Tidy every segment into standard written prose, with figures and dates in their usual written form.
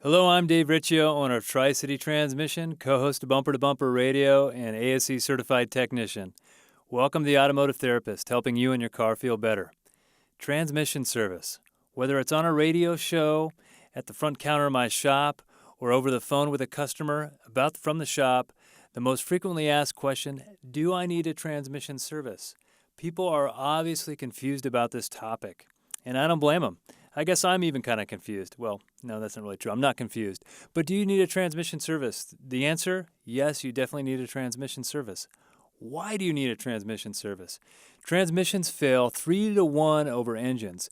Hello, I'm Dave Riccio, owner of Tri-City Transmission, co-host of Bumper to Bumper Radio, and ASE certified technician. Welcome to the Automotive Therapist, helping you and your car feel better. Transmission service. Whether it's on a radio show, at the front counter of my shop, or over the phone with a customer from the shop, the most frequently asked question, do I need a transmission service? People are obviously confused about this topic, and I don't blame them. I guess I'm even kind of confused. Well, no, that's not really true. I'm not confused. But do you need a transmission service? The answer, yes, you definitely need a transmission service. Why do you need a transmission service? Transmissions fail 3-to-1 over engines.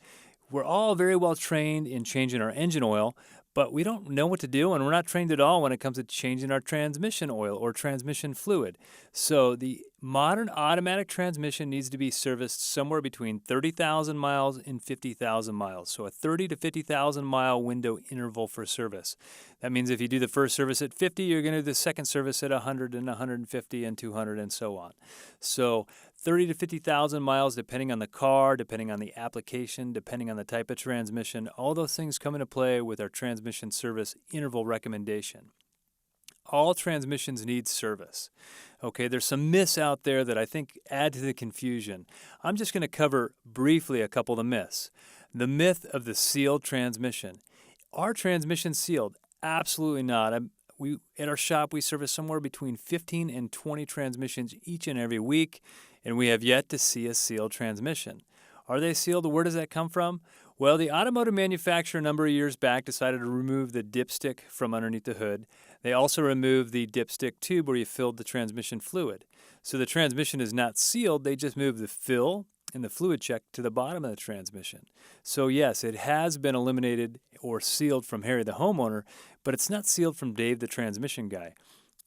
We're all very well trained in changing our engine oil, but we don't know what to do, and we're not trained at all when it comes to changing our transmission oil or transmission fluid. So the modern automatic transmission needs to be serviced somewhere between 30,000 miles and 50,000 miles. So a 30 to 50,000 mile window interval for service. That means if you do the first service at 50, you're going to do the second service at 100 and 150 and 200 and so on. So 30 to 50,000 miles, depending on the car, depending on the application, depending on the type of transmission, all those things come into play with our transmission service interval recommendation. All transmissions need service. Okay, there's some myths out there that I think add to the confusion. I'm just going to cover briefly a couple of the myths. The myth of the sealed transmission. Are transmissions sealed? Absolutely not. At our shop, we service somewhere between 15 and 20 transmissions each and every week, and we have yet to see a sealed transmission. Are they sealed? Where does that come from? Well, the automotive manufacturer a number of years back decided to remove the dipstick from underneath the hood. They also removed the dipstick tube where you filled the transmission fluid. So the transmission is not sealed, they just moved the fill and the fluid check to the bottom of the transmission. So yes, it has been eliminated or sealed from Harry the homeowner, but it's not sealed from Dave the transmission guy.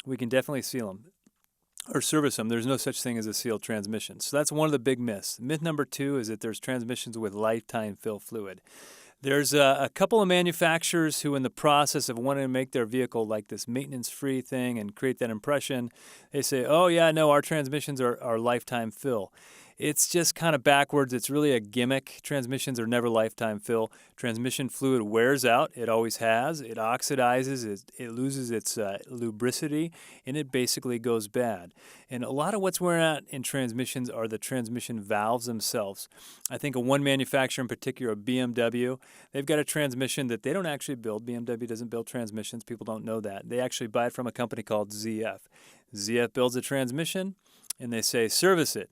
We can definitely seal them or service them. There's no such thing as a sealed transmission. So that's one of the big myths. Myth number 2 is that there's transmissions with lifetime fill fluid. There's a couple of manufacturers who, in the process of wanting to make their vehicle like this maintenance-free thing and create that impression, they say, oh yeah, no, our transmissions are lifetime fill. It's just kind of backwards. It's really a gimmick. Transmissions are never lifetime fill. Transmission fluid wears out. It always has. It oxidizes. It loses its lubricity, and it basically goes bad. And a lot of what's wearing out in transmissions are the transmission valves themselves. I think of one manufacturer in particular, BMW. They've got a transmission that they don't actually build. BMW doesn't build transmissions. People don't know that. They actually buy it from a company called ZF. ZF builds a transmission, and they say, service it.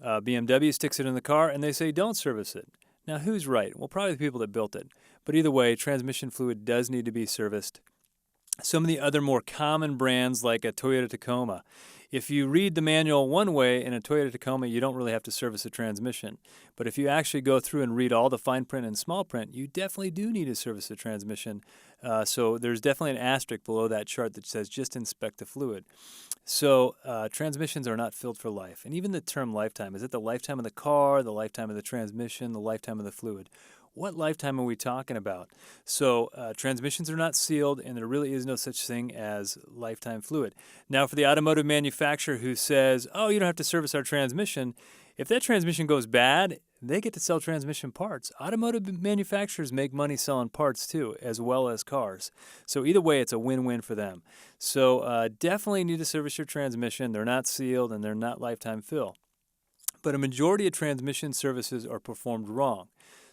BMW sticks it in the car, and they say, don't service it. Now, who's right? Well, probably the people that built it. But either way, transmission fluid does need to be serviced. Some of the other more common brands, like a Toyota Tacoma. If you read the manual one way in a Toyota Tacoma, you don't really have to service a transmission. But if you actually go through and read all the fine print and small print, you definitely do need to service the transmission. So there's definitely an asterisk below that chart that says just inspect the fluid. So transmissions are not filled for life. And even the term lifetime, is it the lifetime of the car, the lifetime of the transmission, the lifetime of the fluid? What lifetime are we talking about? So transmissions are not sealed, and there really is no such thing as lifetime fluid. Now, for the automotive manufacturer who says, oh, you don't have to service our transmission, if that transmission goes bad, they get to sell transmission parts. Automotive manufacturers make money selling parts too, as well as cars. So either way, it's a win-win for them. So definitely need to service your transmission. They're not sealed, and they're not lifetime fill. But a majority of transmission services are performed wrong.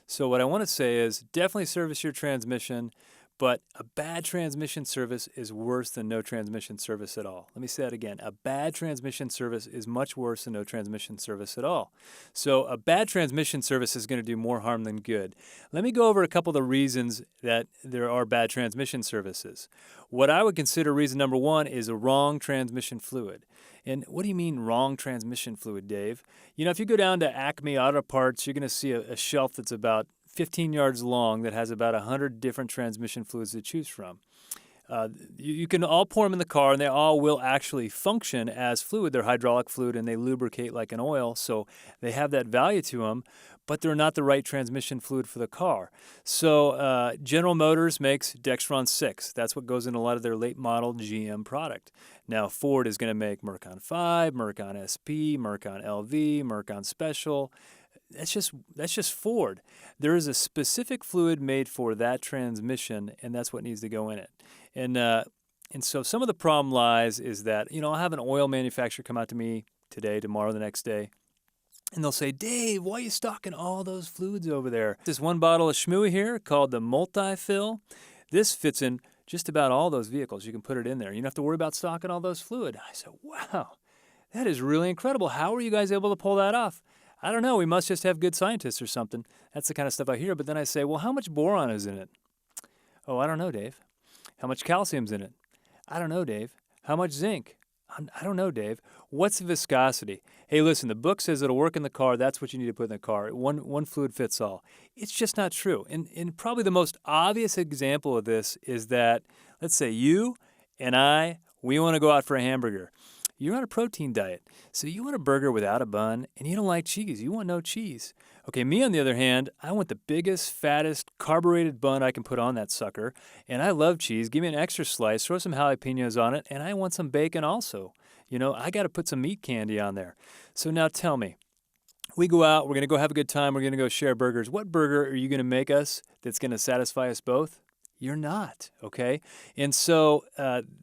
So what I want to say is definitely service your transmission, but a bad transmission service is worse than no transmission service at all. Let me say that again. A bad transmission service is much worse than no transmission service at all. So a bad transmission service is going to do more harm than good. Let me go over a couple of the reasons that there are bad transmission services. What I would consider reason number 1 is a wrong transmission fluid. And what do you mean wrong transmission fluid, Dave? You know, if you go down to Acme Auto Parts, you're going to see a shelf that's about 15 yards long that has about 100 different transmission fluids to choose from. You can all pour them in the car, and they all will actually function as fluid. They're hydraulic fluid, and they lubricate like an oil, so they have that value to them, but they're not the right transmission fluid for the car. So General Motors makes Dextron 6. That's what goes in a lot of their late model GM product. Now Ford is going to make Mercon 5, Mercon SP, Mercon LV, Mercon Special. that's just Ford. There is a specific fluid made for that transmission, and that's what needs to go in it. And so some of the problem lies is that, I'll have an oil manufacturer come out to me today, tomorrow, the next day, and they'll say, Dave, why are you stocking all those fluids over there? This one bottle of schmooey here called the multi-fill. This fits in just about all those vehicles. You can put it in there. You don't have to worry about stocking all those fluid. I said, wow, that is really incredible. How are you guys able to pull that off? I don't know. We must just have good scientists or something. That's the kind of stuff I hear. But then I say, well, how much boron is in it? Oh, I don't know, Dave. How much calcium's in it? I don't know, Dave. How much zinc? I don't know, Dave. What's the viscosity? Hey, listen, the book says it'll work in the car. That's what you need to put in the car. One fluid fits all. It's just not true. And probably the most obvious example of this is that, let's say you and I, we want to go out for a hamburger. You're on a protein diet, so you want a burger without a bun, and you don't like cheese. You want no cheese. Okay, me on the other hand, I want the biggest, fattest, carbureted bun I can put on that sucker, and I love cheese. Give me an extra slice, throw some jalapenos on it, and I want some bacon also. I got to put some meat candy on there. So now tell me, we go out, we're going to go have a good time, we're going to go share burgers. What burger are you going to make us that's going to satisfy us both? You're not, okay? And so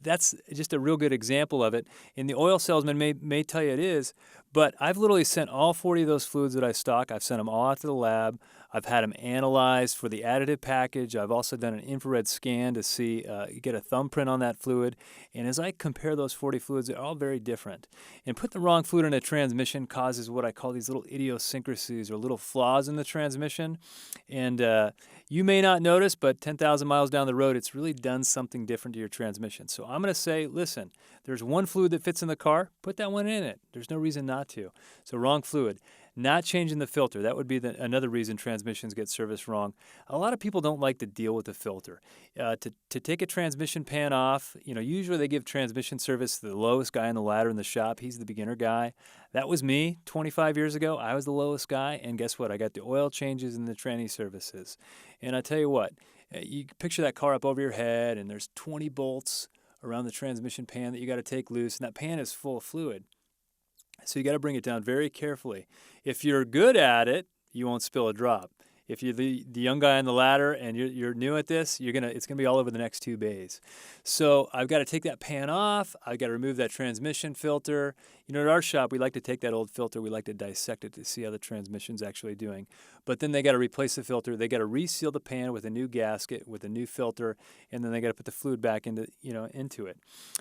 that's just a real good example of it. And the oil salesman may tell you it is, but I've literally sent all 40 of those fluids that I stock. I've sent them all out to the lab. I've had them analyzed for the additive package. I've also done an infrared scan to see, get a thumbprint on that fluid. And as I compare those 40 fluids, they're all very different. And putting the wrong fluid in a transmission causes what I call these little idiosyncrasies or little flaws in the transmission. And you may not notice, but 10,000 miles down the road, it's really done something different to your transmission. So I'm going to say, listen, there's one fluid that fits in the car. Put that one in it. There's no reason not to. So wrong fluid. Not changing the filter. That would be another reason transmissions get serviced wrong. A lot of people don't like to deal with the filter. To take a transmission pan off, usually they give transmission service to the lowest guy on the ladder in the shop. He's the beginner guy. That was me 25 years ago. I was the lowest guy, and guess what? I got the oil changes and the tranny services. And I tell you what, you picture that car up over your head, and there's 20 bolts around the transmission pan that you got to take loose, and that pan is full of fluid. So you got to bring it down very carefully. If you're good at it, you won't spill a drop. If you're the young guy on the ladder and you're new at this, it's gonna be all over the next 2 bays. So I've got to take that pan off. I've got to remove that transmission filter. At our shop, we like to take that old filter. We like to dissect it to see how the transmission's actually doing. But then they got to replace the filter. They got to reseal the pan with a new gasket, with a new filter, and then they got to put the fluid back into it.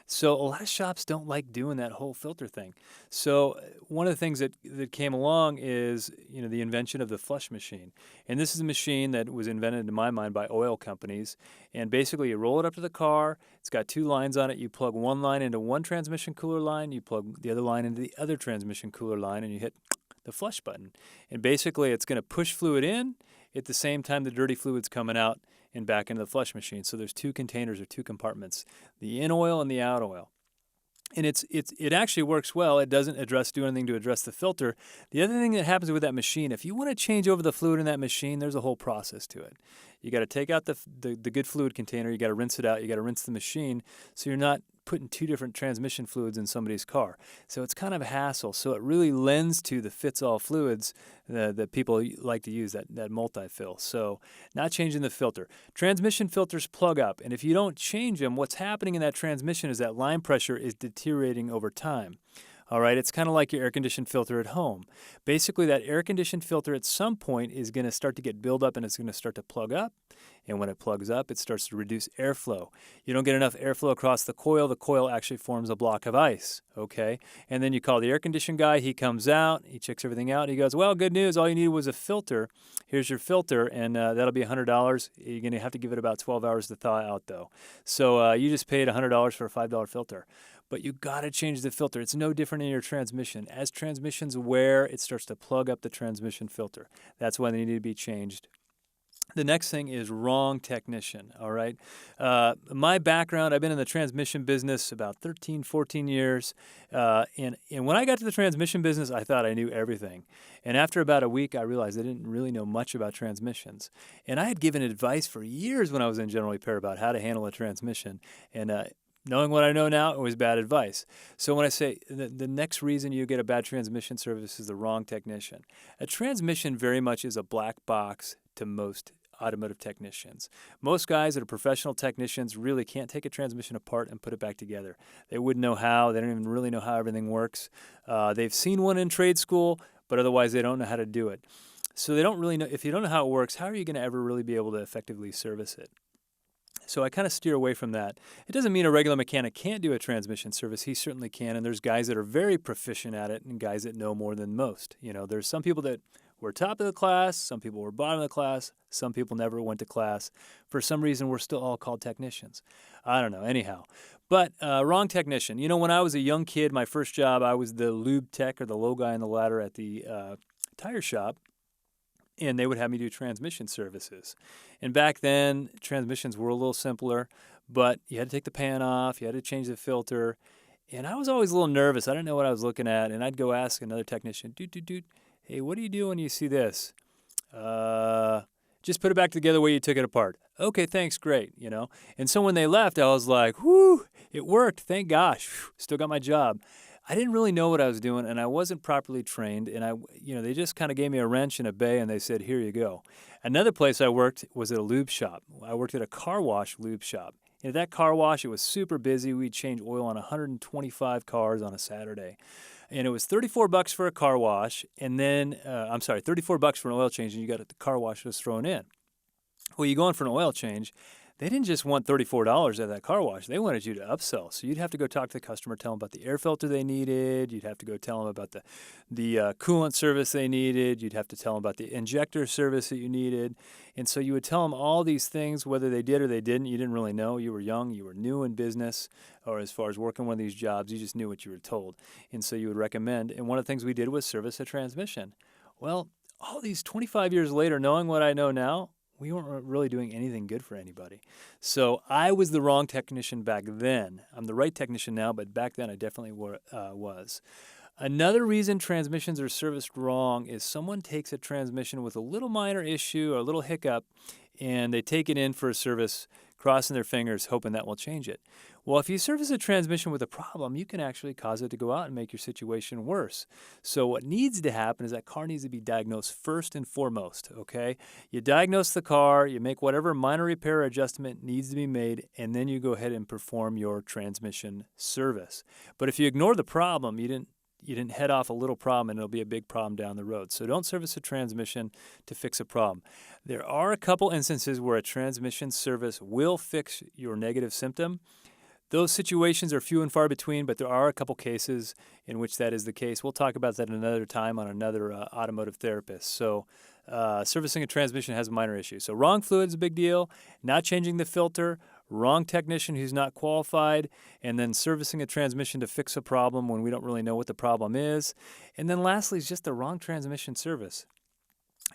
So a lot of shops don't like doing that whole filter thing. So one of the things that came along is the invention of the flush machine. And this is a machine that was invented, in my mind, by oil companies. And basically, you roll it up to the car. It's got 2 lines on it. You plug one line into one transmission cooler line. You plug the other line into the other transmission cooler line, and you hit the flush button. And basically, it's going to push fluid in at the same time the dirty fluid's coming out and back into the flush machine. So there's 2 containers or 2 compartments, the in oil and the out oil. And it actually works well. It doesn't do anything to address the filter. The other thing that happens with that machine, if you want to change over the fluid in that machine, there's a whole process to it. You got to take out the good fluid container. You got to rinse it out. You got to rinse the machine so you're not putting 2 different transmission fluids in somebody's car. So it's kind of a hassle. So it really lends to the fits-all fluids that people like to use, that multi-fill. So not changing the filter. Transmission filters plug up, and if you don't change them, what's happening in that transmission is that line pressure is deteriorating over time. All right, it's kind of like your air-conditioned filter at home. Basically, that air-conditioned filter at some point is going to start to get built up and it's going to start to plug up. And when it plugs up, it starts to reduce airflow. You don't get enough airflow across the coil actually forms a block of ice, okay? And then you call the air-conditioned guy, he comes out, he checks everything out, he goes, well, good news, all you needed was a filter. Here's your filter, and that'll be $100. You're going to have to give it about 12 hours to thaw out, though. So you just paid $100 for a $5 filter. But you got to change the filter. It's no different in your transmission. As transmissions wear, it starts to plug up the transmission filter. That's why they need to be changed. The next thing is wrong technician, all right? My background, I've been in the transmission business about 13, 14 years. And when I got to the transmission business, I thought I knew everything. And after about a week, I realized I didn't really know much about transmissions. And I had given advice for years when I was in general repair about how to handle a transmission. And Knowing what I know now, it was bad advice. So when I say the next reason you get a bad transmission service is the wrong technician, a transmission very much is a black box to most automotive technicians. Most guys that are professional technicians really can't take a transmission apart and put it back together. They wouldn't know how. They don't even really know how everything works. They've seen one in trade school, but otherwise they don't know how to do it. So they don't really know. If you don't know how it works, how are you going to ever really be able to effectively service it? So I kind of steer away from that. It doesn't mean a regular mechanic can't do a transmission service. He certainly can, and there's guys that are very proficient at it and guys that know more than most. There's some people that were top of the class, some people were bottom of the class, some people never went to class. For some reason, we're still all called technicians. I don't know, anyhow. But wrong technician. When I was a young kid, my first job, I was the lube tech or the low guy on the ladder at the tire shop. And they would have me do transmission services. And back then, transmissions were a little simpler, but you had to take the pan off, you had to change the filter. And I was always a little nervous. I didn't know what I was looking at. And I'd go ask another technician, hey, what do you do when you see this? Just put it back together the way you took it apart. Okay, thanks, great, And so when they left, I was like, whoo, it worked, thank gosh. Still got my job. I didn't really know what I was doing, and I wasn't properly trained, and they just kind of gave me a wrench and a bay, and they said, here you go. Another place I worked was at a lube shop. I worked at a car wash lube shop. And at that car wash, it was super busy. We'd change oil on 125 cars on a Saturday. And it was $34 for a car wash, and then, $34 for an oil change, and you got the car wash was thrown in. Well, you go in for an oil change, they didn't just want $34 at that car wash. They wanted you to upsell. So you'd have to go talk to the customer, tell them about the air filter they needed. You'd have to go tell them about the coolant service they needed. You'd have to tell them about the injector service that you needed. And so you would tell them all these things, whether they did or they didn't. You didn't really know. You were young. You were new in business, or as far as working one of these jobs, you just knew what you were told. And so you would recommend. And one of the things we did was service a transmission. Well, all these 25 years later, knowing what I know now, we weren't really doing anything good for anybody. So I was the wrong technician back then. I'm the right technician now, but back then I definitely was. Another reason transmissions are serviced wrong is someone takes a transmission with a little minor issue or a little hiccup, and they take it in for a service, crossing their fingers, hoping that will change it. Well, if you service a transmission with a problem, you can actually cause it to go out and make your situation worse. So what needs to happen is that car needs to be diagnosed first and foremost, okay? You diagnose the car, you make whatever minor repair or adjustment needs to be made, and then you go ahead and perform your transmission service. But if you ignore the problem, you didn't head off a little problem, and it'll be a big problem down the road. So don't service a transmission to fix a problem. There are a couple instances where a transmission service will fix your negative symptom. Those situations are few and far between, but there are a couple cases in which that is the case. We'll talk about that another time on another automotive therapist. So servicing a transmission has a minor issue. So wrong fluid is a big deal, not changing the filter, wrong technician who's not qualified, and then servicing a transmission to fix a problem when we don't really know what the problem is. And then lastly is just the wrong transmission service.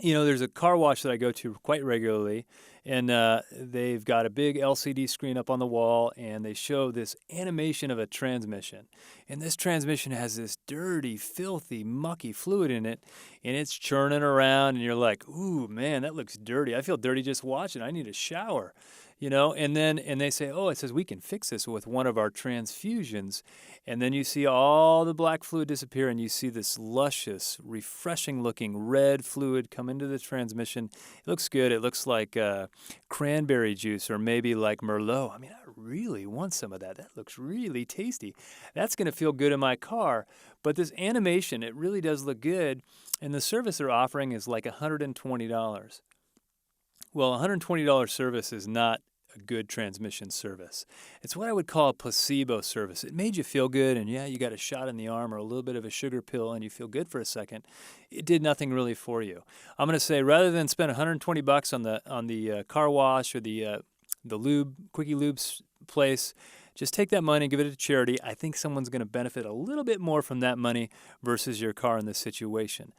There's a car wash that I go to quite regularly, and they've got a big LCD screen up on the wall, and they show this animation of a transmission. And this transmission has this dirty, filthy, mucky fluid in it, and it's churning around, and you're like, ooh, man, that looks dirty. I feel dirty just watching. I need a shower. And they say, oh, it says we can fix this with one of our transfusions. And then you see all the black fluid disappear, and you see this luscious, refreshing looking red fluid come into the transmission. It looks good. It looks like cranberry juice or maybe like Merlot. I mean, I really want some of that. That looks really tasty. That's going to feel good in my car. But this animation, it really does look good. And the service they're offering is like $120. Well, a $120 service is not a good transmission service. It's what I would call a placebo service. It made you feel good, and yeah, you got a shot in the arm or a little bit of a sugar pill, and you feel good for a second. It did nothing really for you. I'm going to say rather than spend $120 on the car wash or the lube, quickie lube place, just take that money and give it to charity. I think someone's going to benefit a little bit more from that money versus your car in this situation.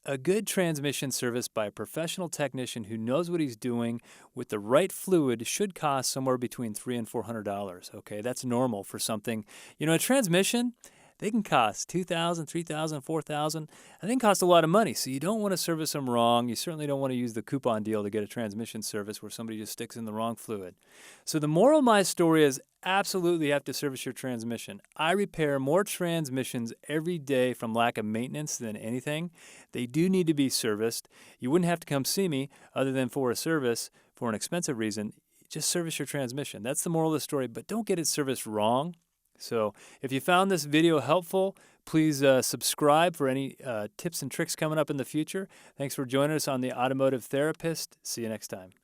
A good transmission service by a professional technician who knows what he's doing with the right fluid should cost somewhere between $300 and $400. Okay, that's normal for something. A transmission, they can cost $2,000, $3,000, $4,000. They can cost a lot of money, so you don't want to service them wrong. You certainly don't want to use the coupon deal to get a transmission service where somebody just sticks in the wrong fluid. So the moral of my story is absolutely have to service your transmission. I repair more transmissions every day from lack of maintenance than anything. They do need to be serviced. You wouldn't have to come see me other than for a service for an expensive reason. Just service your transmission. That's the moral of the story, but don't get it serviced wrong. So if you found this video helpful, please subscribe for any tips and tricks coming up in the future. Thanks for joining us on the Automotive Therapist. See you next time.